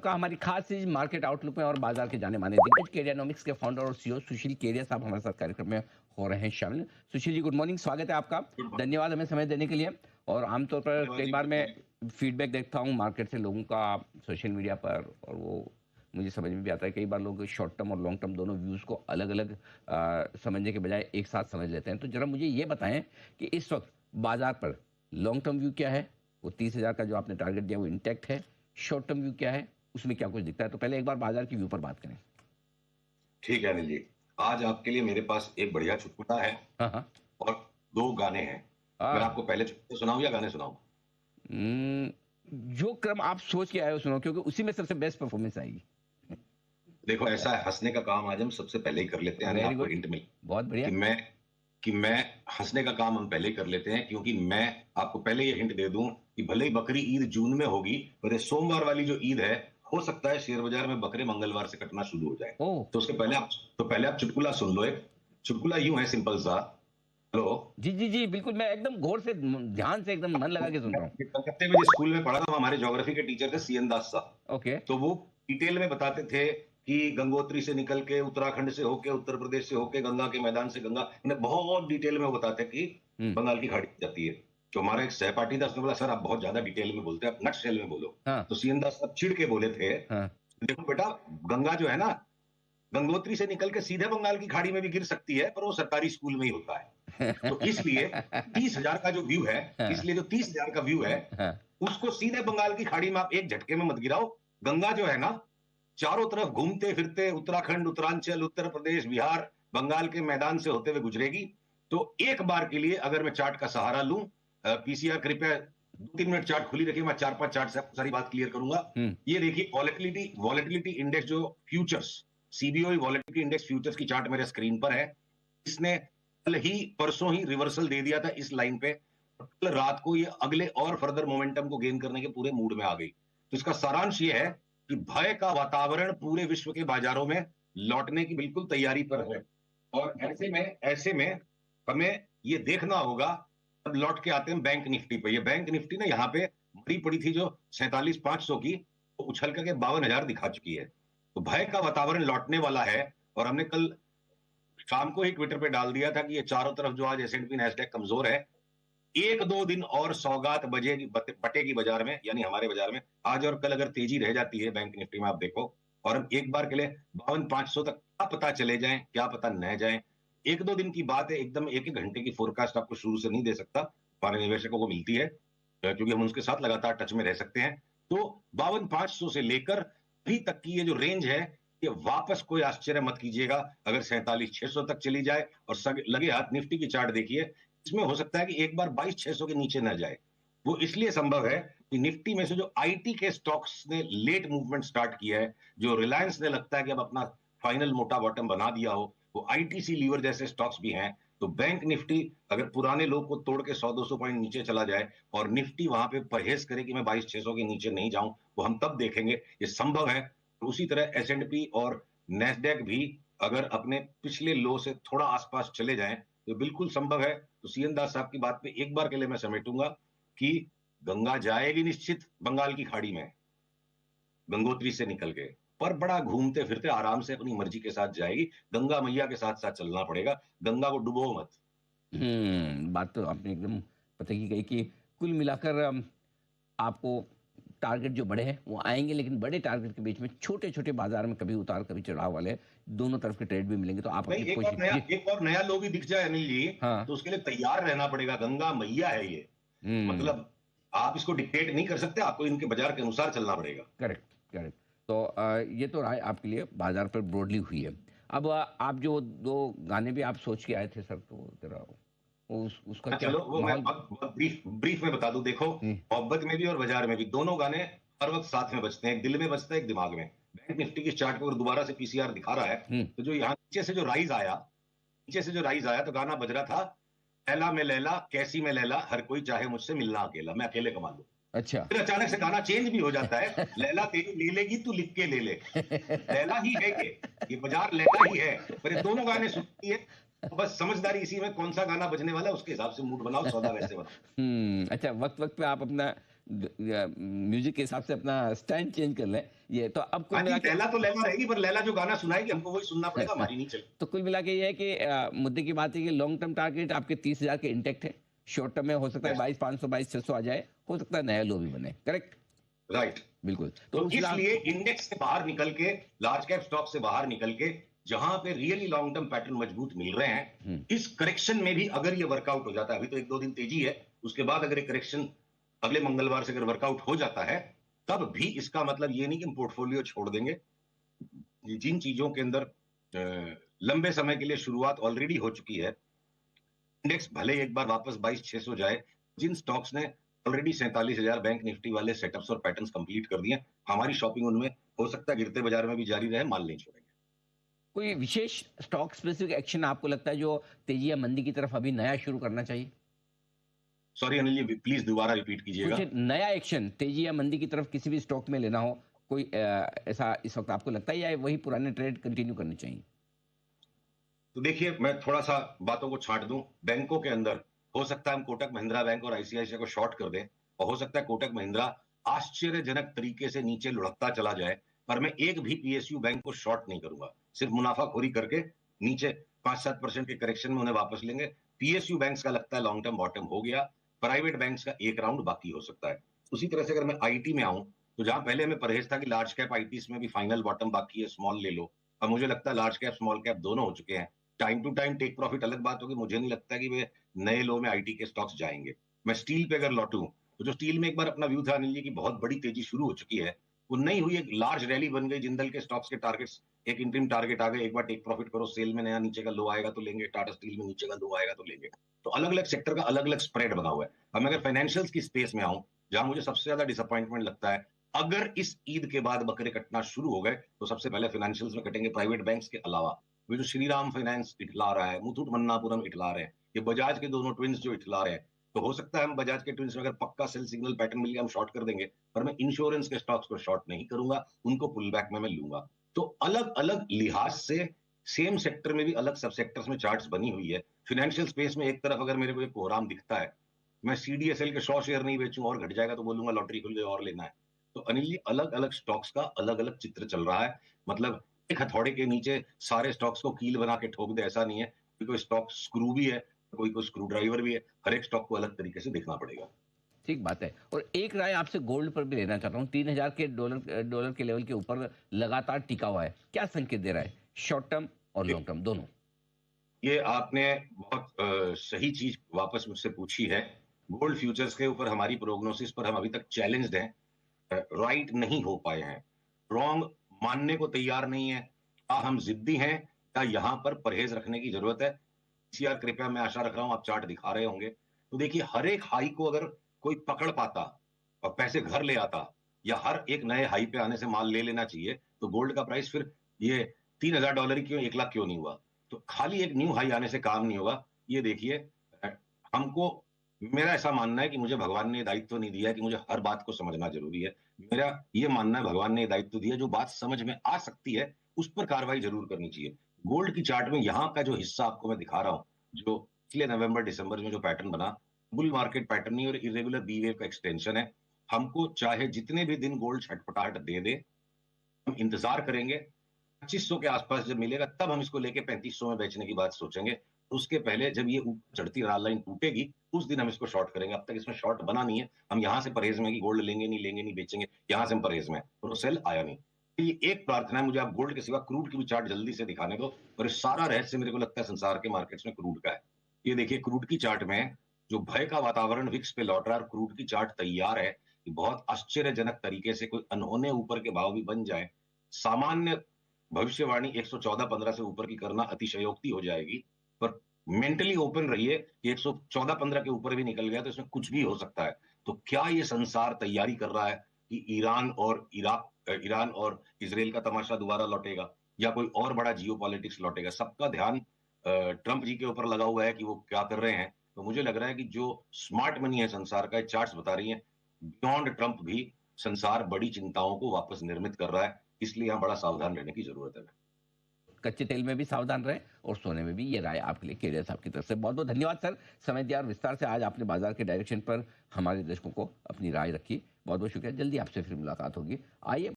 का हमारी खास चीज मार्केट आउटलुक में और बाजार के जाने माने दिग्गज केरियानोमिक्स के फाउंडर और सीईओ सुशील केरिया साहब हमारे साथ कार्यक्रम में हो रहे हैं शामिल। सुशील जी, गुड मॉर्निंग, स्वागत है आपका। Good morning. धन्यवाद हमें समय देने के लिए। और आमतौर पर धन्यवाद कई जी, बार गुड मैं मॉर्निंग। फीडबैक देखता हूँ मार्केट से लोगों का सोशल मीडिया पर, और वो मुझे समझ में भी आता है। कई बार लोग शॉर्ट टर्म और लॉन्ग टर्म दोनों व्यूज को अलग अलग समझने के बजाय एक साथ समझ लेते हैं। तो जरा मुझे ये बताएं कि इस वक्त बाजार पर लॉन्ग टर्म व्यू क्या है, वो 30,000 का जो आपने टारगेट दिया वो इंटैक्ट है। शॉर्ट टर्म व्यू क्या है, उसमें क्या कुछ दिखता है। तो पहले एक बार बाजार की व्यू पर बात करें। ठीक है अनिल जी, आज आपके लिए मेरे पास एक बढ़िया चुटकुला है हाँ हाँ। और दो गाने हैं। मैं आ, आपको पहले चुटकुला सुनाऊं या गाने सुनाऊं? हम्म, जो क्रम आप सोच के आए हो सुनो, क्योंकि उसी में सबसे बेस्ट परफॉर्मेंस आएगी। देखो, ऐसा है, हंसने का काम आज हम सबसे पहले ही कर लेते हैं। यानी वेरी आपको गुड, हिंट मिल बहुत बढ़िया। कि मैं हंसने का काम हम पहले ही कर लेते हैं, क्योंकि मैं आपको पहले ये हिंट दे दूं कि भले ही बकरी ईद जून में होगी, पर ये सोमवार वाली जो ईद है, हो सकता है शेयर बाजार में बकरे मंगलवार से कटना शुरू हो जाए। ओह, तो उसके पहले आप चुटकुला सुन लो। एक चुटकुला यूं है, सिंपल सा। हेलो। जी जी जी, बिल्कुल, मैं एकदम गौर से ध्यान से एकदम मन लगा के सुन रहा हूँ। कलकत्ते में जिस स्कूल में पढ़ा था, हमारे ज्योग्राफी के टीचर थे सीएन दास साहब। ओके। तो वो डिटेल में बताते थे कि गंगोत्री से निकल के, उत्तराखंड से होके, उत्तर प्रदेश से होके, गंगा के मैदान से गंगा, उन्हें बहुत डिटेल में वो बताते कि हम्म। बंगाल की खाड़ी जाती है। तो हमारा एक सहपाठी था, उसने बोला, सर आप बहुत ज्यादा डिटेल में बोलते हैं, आप नट शेल में बोलो। हाँ तो सीएन दास साहब चिढ़ के बोले थे, हाँ। देखो बेटा, गंगा जो है ना, गंगोत्री से निकल के सीधे बंगाल की खाड़ी में भी गिर सकती है, पर वो सरकारी स्कूल में ही होता है। तो इसलिए 30,000 का जो व्यू है, हाँ इसलिए जो 30,000 का व्यू है, हाँ। उसको सीधे बंगाल की खाड़ी में आप एक झटके में मत गिराओ। गंगा जो है ना, चारों तरफ घूमते फिरते उत्तराखंड, उत्तरांचल, उत्तर प्रदेश, बिहार, बंगाल के मैदान से होते हुए गुजरेगी। तो एक बार के लिए अगर मैं चार्ट का सहारा लूं, पीसीआर कृपया 2-3 मिनट चार्ट खुली रखिए, मैं 4-5 चार्ट से आपको सारी बात क्लियर करूंगा। ये देखिए, वॉलेटिलिटी वॉलेटिलिटी इंडेक्स जो फ्यूचर्स, सीबीओई वॉलेटिलिटी इंडेक्स फ्यूचर्स की चार्ट मेरे स्क्रीन पर है। इसने कल ही, परसों ही रिवर्सल दे दिया था इस लाइन पे। कल रात को ये अगले और फर्दर मोमेंटम को गेन करने के पूरे मूड में आ गई। तो इसका सारांश ये है कि भय का वातावरण पूरे विश्व के बाजारों में लौटने की बिल्कुल तैयारी पर है। और ऐसे में हमें ये देखना होगा। अब लौट के आते हैं बैंक निफ्टी पे। ये बैंक निफ्टी ना यहाँ पे मरी पड़ी थी जो 47,500 की, तो उछल करके 52,000 दिखा चुकी है। तो भय का वातावरण लौटने वाला है। और हमने कल शाम को ही ट्विटर पे डाल दिया था कि ये चारों तरफ जो आज एसएनपी नैस्डैक कमजोर है, 1-2 दिन और सौगात बटेगी बाजार में, यानी हमारे बाजार में। आज और कल अगर तेजी रह जाती है बैंक निफ्टी में, आप देखो, और हम एक बार के लिए 52,500 तक क्या पता चले जाएं, क्या पता न जाएं। 1-2 दिन की बात है, एकदम एक एक घंटे की फोरकास्ट आपको शुरू से नहीं दे सकता। हमारे निवेशकों को मिलती है, क्योंकि हम उसके साथ लगातार टच में रह सकते हैं। तो 52,500 से लेकर अभी तक की ये जो रेंज है, ये वापस कोई आश्चर्य मत कीजिएगा अगर 47,600 तक चली जाए। और लगे हाथ निफ्टी की चार्ट देखिए, इसमें हो सकता है कि एक बार 22,600 के नीचे न जाए। वो इसलिए संभव है कि निफ्टी में से जो आईटी के स्टॉक्स ने लेट मूवमेंट स्टार्ट किया है, जो रिलायंस ने लगता है कि अब अपना फाइनल मोटा बॉटम बना दिया हो, वो आईटीसी लीवर जैसे स्टॉक्स भी हैं। तो बैंक निफ्टी अगर पुराने लोग को तोड़ के 100-200 पॉइंट नीचे चला जाए और निफ्टी वहां पे परहेज करे कि मैं 22,600 के नीचे नहीं जाऊं, वो हम तब देखेंगे। ये संभव है। उसी तरह एसएंडपी और नेस्डेक भी अगर अपने पिछले लो से थोड़ा आसपास चले जाएं, तो बिल्कुल संभव है। तो सीएन दास साहब की बात पे एक बार के लिए मैं समेटूंगा कि गंगा जाएगी निश्चित बंगाल की खाड़ी में, गंगोत्री से निकल के, पर बड़ा घूमते फिरते आराम से अपनी मर्जी के साथ जाएगी। गंगा मैया के साथ साथ चलना पड़ेगा, गंगा को डुबो मत। बात तो आपने एकदम पता की कही कि कुल मिलाकर आपको टारगेट जो बड़े हैं वो आएंगे, लेकिन बड़े टारगेट के बीच में छोटे छोटे बाजार में कभी उतार कभी चढ़ाव वाले दोनों तरफ के ट्रेड भी मिलेंगे। तो आप नहीं, अपनी कोशिश जी। एक और नया लो भी दिख जाए अनिल जी, हाँ। तो उसके लिए तैयार रहना पड़ेगा। गंगा मैया है ये, हम्म। मतलब आप इसको डिक्टेट नहीं कर सकते, आपको इनके बाजार के अनुसार चलना पड़ेगा। Correct correct. तो ये तो राय आपके लिए बाजार पर ब्रॉडली हुई है। अब आप जो दो गाने भी आप सोच के आए थे सर, तो जरा उसका हाँ, क्या चलो वो मैं माहौल। ब्रीफ ब्रीफ में बता दूं। देखो, मोहब्बत में भी और बाजार में भी दोनों गाने हर वक्त साथ में बजते हैं। एक दिल में बजता है, एक दिमाग में। बैंक निफ्टी की चार्ट पर दोबारा से पीसीआर दिखा रहा है, हम्म। तो जो यहाँ नीचे से जो राइज आया, तो गाना बज रहा था, लैला में लैला कैसी में लैला, हर कोई चाहे मुझसे मिलना अकेला, मैं अकेले कमा लूं। अच्छा। फिर अचानक से गाना चेंज भी हो जाता है, लैला तेरी ले लेगी तू लिख के ले ले। लैला ही है ये बाजार लैला ही है। पर ये दोनों गाने सुनती है, तो बस समझदारी इसी में कौन सा गाना बजने वाला है उसके हिसाब से मूड बनाओ, सौदा वैसे बनाओ। अच्छा, वक्त वक्त पे आप अपना म्यूजिक के हिसाब से अपना स्टैंड चेंज कर लें। ये तो अब कुल हाँ जी, मिला के लैला तो लैला रहेगी, पर लैला जो गाना सुनाएगी हमको वही सुनना पड़ेगा, हमारी नहीं चलेगी। तो कुल मिला के ये है कि मुद्दे की बात है कि लॉन्ग टर्म टारगेट आपके 30,000 के इंटेक्ट है। शॉर्ट टर्म में हो सकता है यस, 22,500 22,600 आ जाए, हो सकता है नया लो भी बने। करेक्ट? राइट। बिल्कुल। तो तो उस हिसाब इसलिए इंडेक्स से बाहर निकल के, लार्ज कैप स्टॉक से बाहर निकल के, जहां पे रियली लॉन्ग टर्म पैटर्न मजबूत मिल रहे हैं, हुँ। इस करेक्शन में भी अगर ये वर्कआउट हो जाता है, अभी तो 1-2 दिन तेजी है, उसके बाद अगर ये करेक्शन अगले मंगलवार से अगर वर्कआउट हो जाता है, तब भी इसका मतलब ये नहीं कि हम पोर्टफोलियो छोड़ देंगे। जिन चीजों के अंदर लंबे समय के लिए शुरुआत ऑलरेडी हो चुकी है, इंडेक्स भले एक बार वापस 22,600 जाए, जिन स्टॉक्स ने ऑलरेडी 47,000 बैंक निफ्टी वाले सेटअप्स और पैटर्न्स कंप्लीट कर दिए, हमारी शॉपिंग उनमें हो सकता है गिरते बाजार में भी जारी रहे, माल नहीं छोड़ेंगे। कोई विशेष स्टॉक स्पेसिफिक एक्शन आपको लगता है जो तेजी या मंदी की तरफ अभी नया शुरू करना चाहिए? सॉरी अनिल जी, प्लीज दोबारा रिपीट कुछ कीजिएगा। नया एक्शन तेजी या मंदी की तरफ किसी भी स्टॉक में लेना हो, कोई ऐसा इस वक़्त आपको लगता है या वही पुराने ट्रेड कंटिन्यू करने चाहिए? तो देखिए, मैं थोड़ा सा बातों को छांट दूं। बैंकों के अंदर हो सकता है हम कोटक महिंद्रा बैंक और आईसीआईसीआई को शॉर्ट कर दें, और हो सकता है कोटक महिंद्रा आश्चर्यजनक तरीके से नीचे लुढ़कता चला जाए, पर मैं एक भी पीएसयू बैंक को शॉर्ट नहीं करूंगा। सिर्फ मुनाफाखोरी करके नीचे 5-7% के करेक्शन में उन्हें वापस लेंगे। पीएसयू बैंक्स का लगता है लॉन्ग टर्म बॉटम हो गया, प्राइवेट बैंक्स का एक राउंड बाकी हो सकता है। उसी तरह से अगर मैं आईटी में आऊं, तो जहां पहले हमें परहेज था कि लार्ज कैप आईटी में भी फाइनल बॉटम बाकी है, स्मॉल ले लो, अब मुझे लगता है लार्ज कैप स्मॉल कैप दोनों हो चुके हैं। Time to time take profit अलग बात होगी, मुझे नहीं लगता कि वे नए लो में आईटी के स्टॉक्स जाएंगे। मैं स्टील पे अगर लौटूं, तो जो स्टील में एक बार अपना व्यू था अनिल जी की बहुत बड़ी तेजी शुरू हो चुकी है, वो नहीं हुई, एक लार्ज रैली बन गई, जिंदल के स्टॉक्स के टारगेट्स एक इंटरिम टारगेट आ गए, एक बार टेक प्रॉफिट करो, सेल में नया नीचे का लो आएगा तो लेंगे, टाटा स्टील में नीचे का लो आएगा तो लेंगे। तो अलग अलग सेक्टर का अलग अलग स्प्रेड बना हुआ है। अब मैं अगर फाइनेंशियल्स की स्पेस में आऊं, जहां मुझे सबसे ज्यादा डिसअपॉइंटमेंट लगता है, अगर इस ईद के बाद बकरे कटना शुरू हो गए, तो सबसे पहले फाइनेंशियल्स में कटेंगे प्राइवेट बैंक्स के अलावा। वो जो श्रीराम फाइनेंस इठला रहा है, मुथूट मन्नापुरम इठला रहे हैं, ये बजाज के दोनों ट्विंस जो इठला रहे हैं, तो हो सकता है हम बजाज के ट्विंस में अगर पक्का सेल सिग्नल पैटर्न मिल गया हम शॉर्ट कर देंगे, पर मैं इंश्योरेंस के स्टॉक्स को शॉर्ट नहीं करूंगा, उनको पुल बैक में मैं लूंगा। तो अलग अलग लिहाज से सेम सेक्टर में भी अलग सब सेक्टर्स में चार्ट्स बनी हुई है। फाइनेंशियल स्पेस में एक तरफ अगर मेरे को एक कोहराम दिखता है, मैं सीडीएसएल के 100 शेयर नहीं बेचूं, और घट जाएगा तो बोलूंगा लॉटरी खुल गई और लेना है। तो अनिल जी, अलग अलग स्टॉक्स का अलग अलग चित्र चल रहा है। मतलब एक हथौड़े के नीचे सारे स्टॉक्स को कील बना के ठोक दे, ऐसा नहीं है। कोई स्टॉक स्क्रू भी है, कोई को स्क्रू ड्राइवर भी है, हर एक स्टॉक को अलग तरीके से देखना पड़ेगा। ठीक बात है। और एक राय आपसे गोल्ड पर भी लेना चाहता हूँ। 3,000 के डॉलर के लेवल के ऊपर लगातार टिका हुआ है। क्या संकेत दे रहा है? शॉर्ट टर्म और लॉन्ग टर्म दोनों? ये आपने बहुत सही चीज वापस मुझसे पूछी है। गोल्ड फ्यूचर्स के ऊपर हमारी प्रोग्नोसिस पर हम अभी तक चैलेंज्ड हैं, राइट नहीं हो पाए हैं, रॉन्ग मानने को तैयार नहीं है। क्या हम जिद्दी हैं, क्या यहाँ पर परहेज रखने की जरूरत है? सीआर कृपया, मैं आशा रख रहा हूं आप चार्ट दिखा रहे होंगे, तो देखिए हर एक हाई को अगर कोई पकड़ पाता और पैसे घर ले आता, या हर एक नए हाई पे आने से माल ले लेना चाहिए, तो गोल्ड का प्राइस फिर ये $3,000 ही क्यों, 1 लाख क्यों नहीं हुआ? तो खाली एक न्यू हाई आने से काम नहीं होगा। ये देखिए, हमको, मेरा ऐसा मानना है कि मुझे भगवान ने दायित्व नहीं दिया कि मुझे हर बात को समझना जरूरी है। मेरा ये मानना है भगवान ने दायित्व दिया, जो बात समझ में आ सकती है उस पर कार्रवाई जरूर करनी चाहिए। गोल्ड की चार्ट में यहाँ का जो हिस्सा आपको मैं दिखा रहा हूँ, जो पिछले नवंबर दिसंबर में जो पैटर्न बना, बुल मार्केट पैटर्न नहीं और इरेगुलर बी वेव का एक्सटेंशन है। हमको चाहे जितने भी दिन गोल्ड छटपटाहट दे दे, हम इंतजार करेंगे। 2500 के आसपास जब मिलेगा, तब हम इसको लेके 3500 में बेचने की बात सोचेंगे। उसके पहले जब ये ऊपर चढ़ती लाइन टूटेगी, उस दिन हम इसको शॉर्ट करेंगे। अब तक इसमें शॉर्ट बना नहीं है। हम यहां से परहेज में कि गोल्ड लेंगे नहीं बेचेंगे, यहां से हम परहेज में, और वो सेल आया नहीं। ये एक प्रार्थना है मुझे, आप गोल्ड के सिवा क्रूड की भी चार्ट जल्दी से दिखाने दो, और ये सारा रहस्य मेरे को लगता है संसार के मार्केट्स में क्रूड का है। ये देखिए क्रूड की चार्ट में जो भय का वातावरण विक्स पे लौट रहा है, और क्रूड की चार्ट तैयार है कि बहुत आश्चर्यजनक तरीके से कोई अनहोने ऊपर के भाव भी बन जाए। सामान्य भविष्यवाणी 114-15 से ऊपर की करना अतिशयोक्ति हो जाएगी, पर मेंटली ओपन रहिए कि 114-15 के ऊपर भी निकल गया तो इसमें कुछ भी हो सकता है। तो क्या ये संसार तैयारी कर रहा है कि ईरान और इसराइल का तमाशा दोबारा लौटेगा, या कोई और बड़ा जियो पॉलिटिक्स लौटेगा? सबका ध्यान ट्रंप जी के ऊपर लगा हुआ है कि वो क्या कर रहे हैं। तो मुझे लग रहा है कि जो स्मार्ट मनी है संसार का, चार्ट्स बता रही है, बियॉन्ड ट्रंप भी संसार बड़ी चिंताओं को वापस निर्मित कर रहा है। इसलिए यहां बड़ा सावधान रहने की जरूरत है। कच्चे तेल में भी सावधान रहें और सोने में भी। ये राय आपके लिए केडिया साहब की तरफ से। बहुत बहुत धन्यवाद सर, समय दिया और विस्तार से आज आपने बाजार के डायरेक्शन पर हमारे दर्शकों को अपनी राय रखी। बहुत बहुत शुक्रिया। जल्दी आपसे फिर मुलाकात होगी। आइए